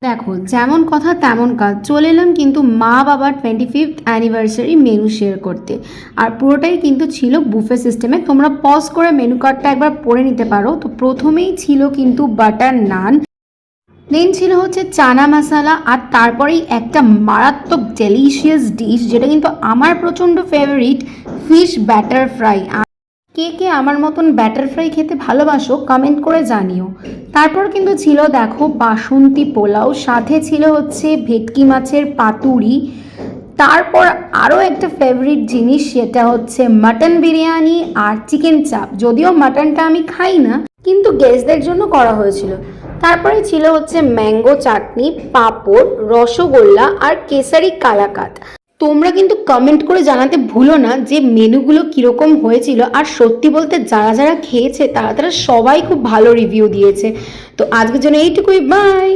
দেখো, যেমন কথা তেমন কাজ, চলে এলাম কিন্তু মা বাবার 25th অ্যানিভার্সারি মেনু শেয়ার করতে। আর পুরোটাই কিন্তু ছিল বুফে সিস্টেমে। তোমরা পজ করে মেনু কার্ডটা একবার পড়ে নিতে পারো। তো প্রথমেই ছিল কিন্তু বাটার নান, দেন ছিল হচ্ছে চানা মশালা, আর তারপরেই একটা মারাত্মক ডেলিশিয়াস ডিশ যেটা কিন্তু আমার প্রচণ্ড ফেভারিট, ফিশ ব্যাটার ফ্রাই। কে কে আমার মতন ব্যাটার ফ্রাই খেতে ভালোবাসো কমেন্ট করে জানিও। তারপর কিন্তু ছিল দেখো বাসন্তী পোলাও, সাথে ছিল হচ্ছে ভেটকি মাছের পাতুরি। তারপর আরও একটা ফেভারিট জিনিস, সেটা হচ্ছে মাটন বিরিয়ানি আর চিকেন চাপ। যদিও মাটনটা আমি খাই না, কিন্তু গেস্টদের জন্য করা হয়েছিল। তারপরে ছিল হচ্ছে ম্যাঙ্গো চাটনি, পাঁপড়, রসগোল্লা আর কেসারি কালাকাত। তোমরা কিন্তু কমেন্ট করে জানাতে ভুলো না যে মেনুগুলো কীরকম হয়েছিল। আর সত্যি বলতে যারা যারা খেয়েছে তারা তারা সবাই খুব ভালো রিভিউ দিয়েছে। তো আজকের জন্য এইটুকুই, বাই।